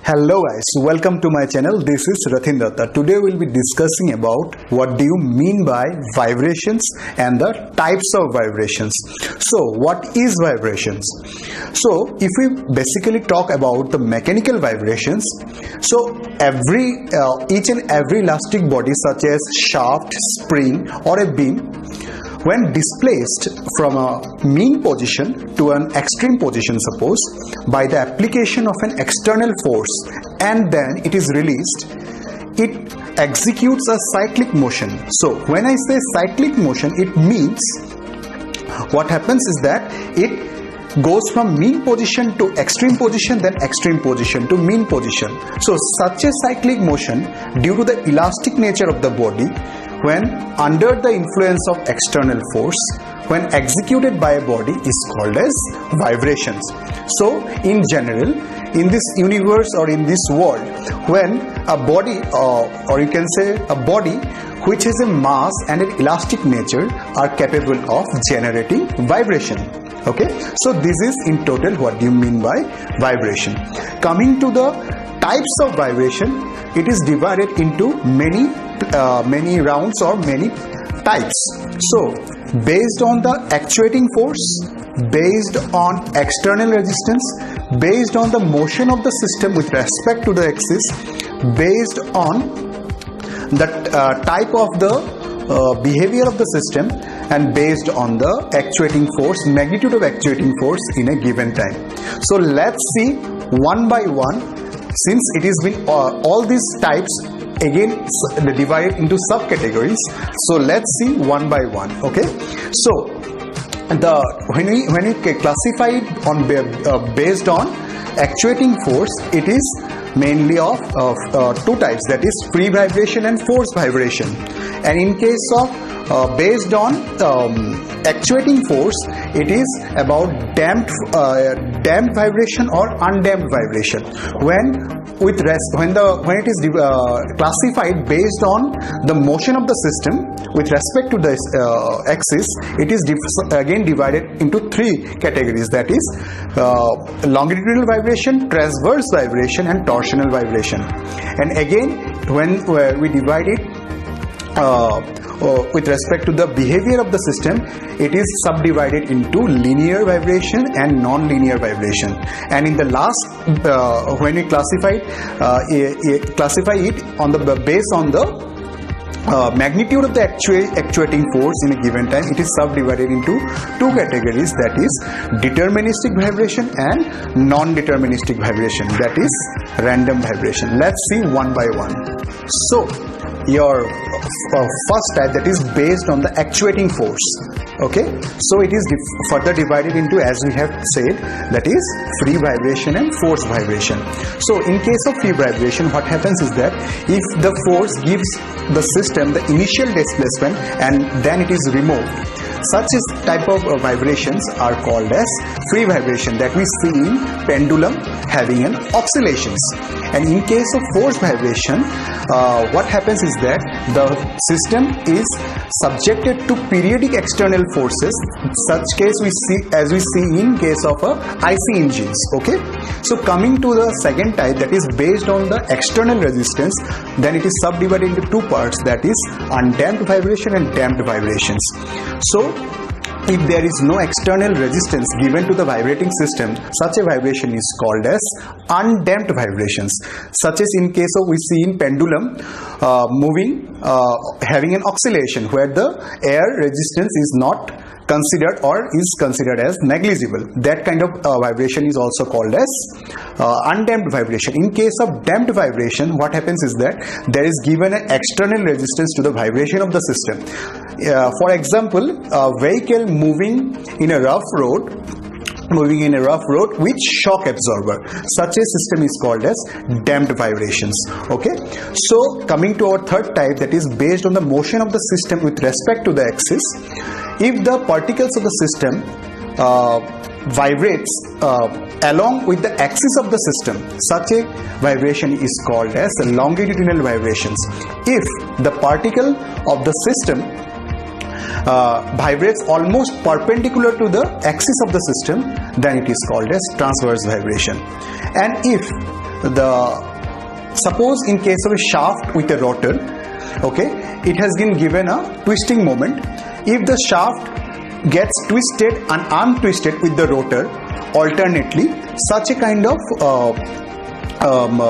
Hello guys, welcome to my channel. This is Rathin Datta. Today we'll be discussing about what do you mean by vibrations and the types of vibrations. So what is vibrations? So if we basically talk about the mechanical vibrations, so each and every elastic body such as shaft, spring or a beam, when displaced from a mean position to an extreme position, suppose, by the application of an external force and then it is released, it executes a cyclic motion. So when I say cyclic motion, it means what happens is that it goes from mean position to extreme position, then extreme position to mean position. So such a cyclic motion, due to the elastic nature of the body, when under the influence of external force, when executed by a body, is called as vibrations. So in general, in this universe or in this world, when a body or you can say a body which has a mass and an elastic nature are capable of generating vibration. Okay, so this is in total what you mean by vibration. Coming to the types of vibration, it is divided into many rounds or many types. So based on the actuating force, based on external resistance, based on the motion of the system with respect to the axis, based on the type of the behavior of the system, and based on the actuating force, magnitude of actuating force in a given time. So let's see one by one, since it is been all these types again divided into subcategories. So let's see one by one. Okay, so when we classify it on based on actuating force, it is mainly of two types, that is free vibration and force vibration. And in case of based on actuating force, it is about damped vibration or undamped vibration. When it is classified based on the motion of the system with respect to the axis, it is again divided into three categories, that is longitudinal vibration, transverse vibration and torsional vibration. And again, when we divide it with respect to the behavior of the system, it is subdivided into linear vibration and non-linear vibration. And in the last, when we classify it on the based on the magnitude of the actuating force in a given time, it is subdivided into two categories, that is deterministic vibration and non-deterministic vibration, that is random vibration. Let's see one by one. So your first type, that is based on the actuating force. Okay, so it is further divided into, as we have said, that is free vibration and force vibration. So in case of free vibration, what happens is that if the force gives the system the initial displacement and then it is removed, such type of vibrations are called as free vibration, that we see in pendulum having an oscillations. And in case of force vibration, what happens is that the system is subjected to periodic external forces. Such case we see in case of IC engines. Okay, so coming to the second type, that is based on the external resistance, then it is subdivided into two parts, that is undamped vibration and damped vibrations. So if there is no external resistance given to the vibrating system, such a vibration is called as undamped vibrations. Such as in case of we see in pendulum moving, having an oscillation where the air resistance is not considered or is considered as negligible. That kind of vibration is also called as undamped vibration. In case of damped vibration, what happens is that there is given an external resistance to the vibration of the system. For example, a vehicle moving in a rough road with shock absorber, such a system is called as damped vibrations. Okay, so coming to our third type, that is based on the motion of the system with respect to the axis. If the particles of the system vibrates along with the axis of the system, such a vibration is called as longitudinal vibrations. If the particle of the system vibrates almost perpendicular to the axis of the system, then it is called as transverse vibration. And if suppose in case of a shaft with a rotor, okay, it has been given a twisting moment. If the shaft gets twisted and untwisted with the rotor alternately, such a kind of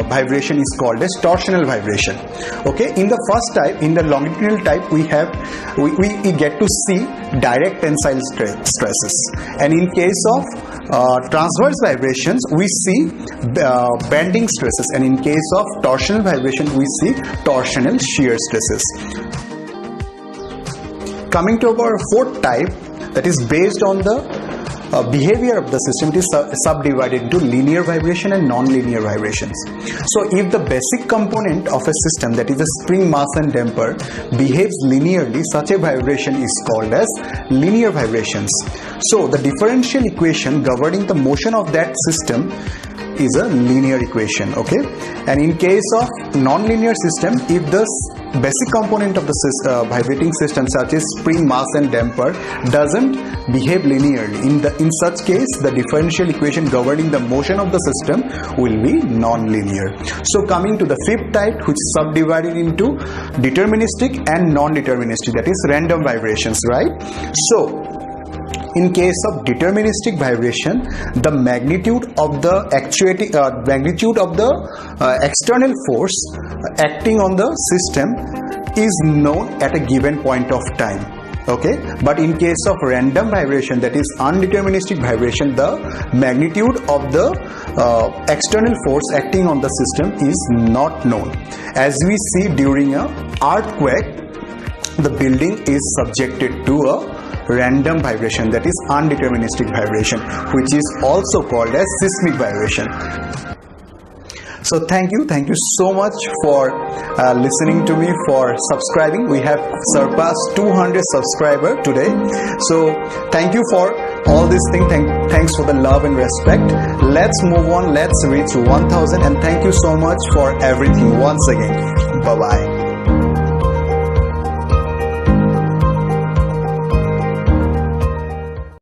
vibration is called as torsional vibration. Okay, in the first type, in the longitudinal type, we get to see direct tensile stresses, and in case of transverse vibrations we see bending stresses, and in case of torsional vibration we see torsional shear stresses. Coming to our fourth type, that is based on the behavior of the system, it is subdivided into linear vibration and non-linear vibrations. So if the basic component of a system, that is a spring, mass and damper, behaves linearly, such a vibration is called as linear vibrations. So the differential equation governing the motion of that system is a linear equation. Okay, and in case of non-linear system, if the basic component of the vibrating system, such as spring, mass and damper, doesn't behave linearly, in such case the differential equation governing the motion of the system will be non-linear. So coming to the fifth type, which is subdivided into deterministic and non-deterministic, that is random vibrations, right? So in case of deterministic vibration, the magnitude of the external force acting on the system is known at a given point of time. Okay, but in case of random vibration, that is undeterministic vibration, the magnitude of the external force acting on the system is not known. As we see during an earthquake, the building is subjected to a random vibration, that is undeterministic vibration, which is also called as seismic vibration. So thank you so much for listening to me, for subscribing. We have surpassed 200 subscribers today, so thank you for all these things. Thanks for the love and respect. Let's move on, let's reach 1000, and thank you so much for everything once again. Bye bye.